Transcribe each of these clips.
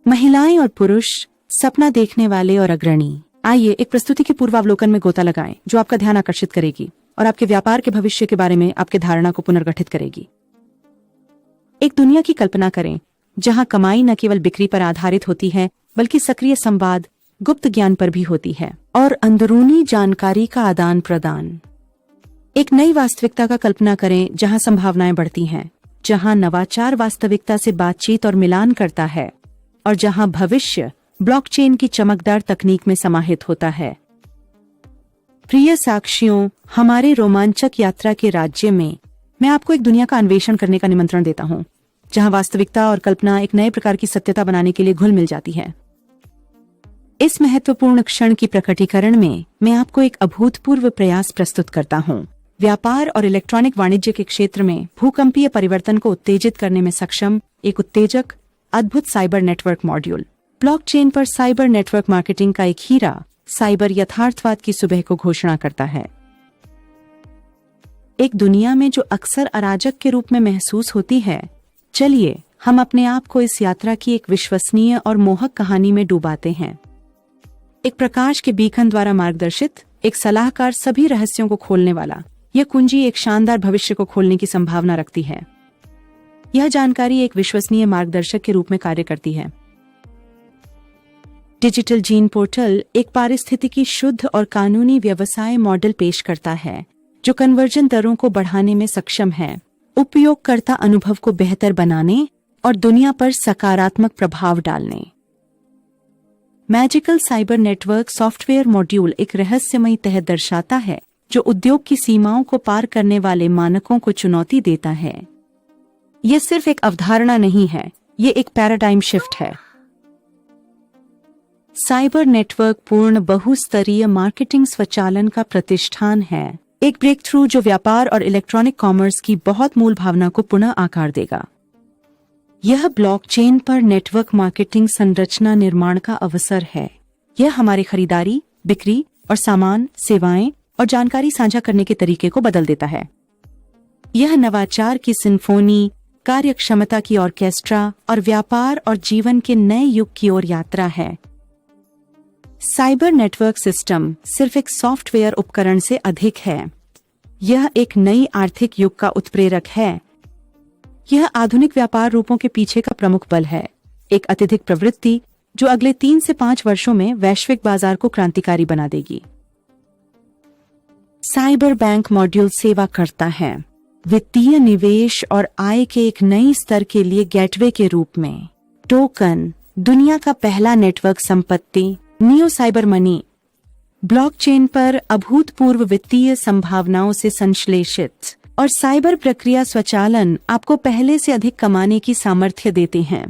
महिलाएं और पुरुष, सपना देखने वाले और अग्रणी। आइए एक प्रस्तुति के पूर्वावलोकन में गोता लगाएं जो आपका ध्यान आकर्षित करेगी और आपके व्यापार के भविष्य के बारे में आपके धारणा को पुनर्गठित करेगी। एक दुनिया की कल्पना करें जहां कमाई न केवल बिक्री पर आधारित होती है बल्कि सक्रिय संवाद, गुप्त ज्ञान पर भी होती है और अंदरूनी जानकारी का आदान प्रदान। एक नई वास्तविकता का कल्पना करें जहां संभावनाएं बढ़ती हैं, जहां नवाचार वास्तविकता से बातचीत और मिलान करता है और जहां भविष्य ब्लॉकचेन की चमकदार तकनीक में समाहित होता है। प्रिय साक्षियों, हमारे रोमांचक यात्रा के राज्य में मैं आपको एक दुनिया का अन्वेषण करने का निमंत्रण देता हूं, जहां वास्तविकता और कल्पना एक नए प्रकार की सत्यता बनाने के लिए घुल मिल जाती है। इस महत्वपूर्ण क्षण की प्रकटीकरण में मैं आपको एक अभूतपूर्व प्रयास प्रस्तुत करता हूं। व्यापार और इलेक्ट्रॉनिक वाणिज्य के क्षेत्र में भूकंपीय परिवर्तन को उत्तेजित करने में सक्षम एक उत्तेजक, अद्भुत साइबर नेटवर्क मॉड्यूल। ब्लॉकचेन पर साइबर नेटवर्क मार्केटिंग का एक हीरा साइबर यथार्थवाद की सुबह को घोषणा करता है। एक दुनिया में जो अक्सर अराजक के रूप में महसूस होती है, चलिए हम अपने आप को इस यात्रा की एक विश्वसनीय और मोहक कहानी में डुबाते हैं। एक प्रकाश के बीकन द्वारा मार्गदर्शित, एक सलाहकार सभी रहस्यों को खोलने वाला, यह कुंजी एक शानदार भविष्य को खोलने की संभावना रखती है। यह जानकारी एक विश्वसनीय मार्गदर्शक के रूप में कार्य करती है। डिजिटल जीन पोर्टल एक पारिस्थितिकी शुद्ध और कानूनी व्यवसाय मॉडल पेश करता है जो कन्वर्जन दरों को बढ़ाने में सक्षम है, उपयोगकर्ता अनुभव को बेहतर बनाने और दुनिया पर सकारात्मक प्रभाव डालने। Magical cyber network software module एक रहस्यमयी तह दर्शाता है जो उद्योग की सीमाओं को पार करने वाले मानकों को चुनौती देता है। यह सिर्फ एक अवधारणा नहीं है, यह एक पैराडाइम शिफ्ट है। साइबर नेटवर्क पूर्ण बहुस्तरीय मार्केटिंग स्वचालन का प्रतिष्ठान है, एक ब्रेक थ्रू जो व्यापार और इलेक्ट्रॉनिक कॉमर्स की बहुत मूल भावना को पुनः आकार देगा। यह ब्लॉकचेन पर नेटवर्क मार्केटिंग संरचना निर्माण का अवसर है। यह हमारे खरीदारी, बिक्री और सामान, सेवाएं और जानकारी साझा करने के तरीके को बदल देता है। यह नवाचार की सिम्फोनी, कार्यक्षमता की ऑर्केस्ट्रा और व्यापार और जीवन के नए युग की ओर यात्रा है। साइबर नेटवर्क सिस्टम सिर्फ एक सॉफ्टवेयर उपकरण से अधिक है। यह एक नई आर्थिक युग का उत्प्रेरक है। यह आधुनिक व्यापार रूपों के पीछे का प्रमुख बल है, एक अत्यधिक प्रवृत्ति जो अगले 3 से 5 वर्षों में वैश्विक बाजार को क्रांतिकारी बना देगी। साइबर बैंक मॉड्यूल सेवा करता है वित्तीय निवेश और आय के एक नई स्तर के लिए गेटवे के रूप में। टोकन, दुनिया का पहला नेटवर्क संपत्ति, नियो साइबर मनी, ब्लॉकचेन पर अभूतपूर्व वित्तीय संभावनाओं से संश्लेषित और साइबर प्रक्रिया स्वचालन आपको पहले से अधिक कमाने की सामर्थ्य देते हैं।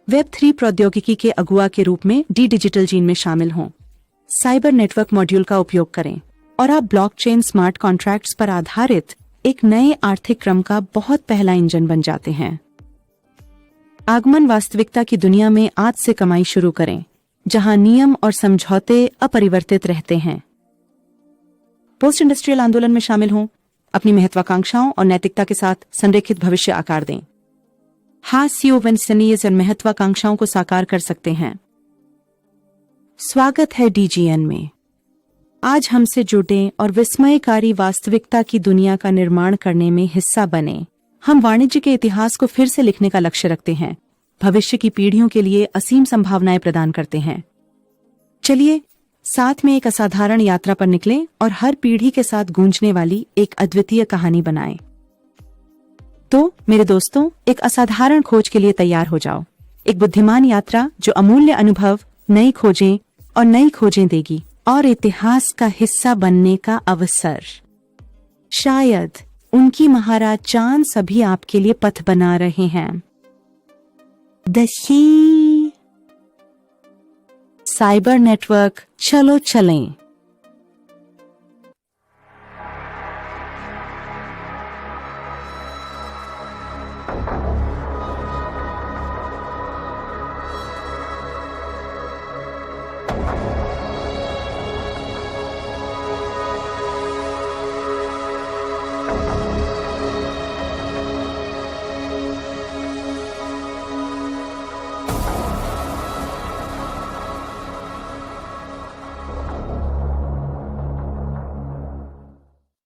वेब 3 प्रौद्योगिकी के अगुआ के रूप में डिजिटल जीन में शामिल हों। साइबर नेटवर्क मॉड्यूल का उपयोग करें और आप ब्लॉकचेन स्मार्ट कॉन्ट्रैक्ट्स पर आधारित एक नए आर्थिक क्रम का बहुत पहला इंजन बन जाते हैं। आगमन वास्तविकता की दुनिया में आज से कमाई शुरू करें, जहां नियम और समझौते अपरिवर्तित रहते हैं। पोस्ट इंडस्ट्रियल आंदोलन में शामिल हों, अपनी महत्वाकांक्षाओं और नैतिकता के साथ संरेखित भविष्य आकार दें। हास्य वंचनीय और महत्वाकांक्षाओं को साकार कर सकते हैं। स्वागत है डीजीएन में। आज हमसे जुड़ें और विस्मयकारी वास्तविकता की दुनिया का निर्माण करने में हिस्सा बने। हम वाणिज्य के इतिहास को फिर से लिखने का लक्ष्य रखते हैं, भविष्य की पीढ़ियों के लिए असीम संभावनाएं प्रदान करते हैं। चलिए साथ में एक असाधारण यात्रा पर निकलें और हर पीढ़ी के साथ गूंजने वाली एक अद्वितीय कहानी बनाएं। तो मेरे दोस्तों, एक असाधारण खोज के लिए तैयार हो जाओ। एक बुद्धिमान यात्रा जो अमूल्य अनुभव, नई खोजें और नई खोजें देगी और इतिहास का हिस्सा बनने का अवसर। शायद उनकी महाराज चांद सभी आपके लिए पथ बना रहे हैं। दशी साइबर नेटवर्क, चलो चलें।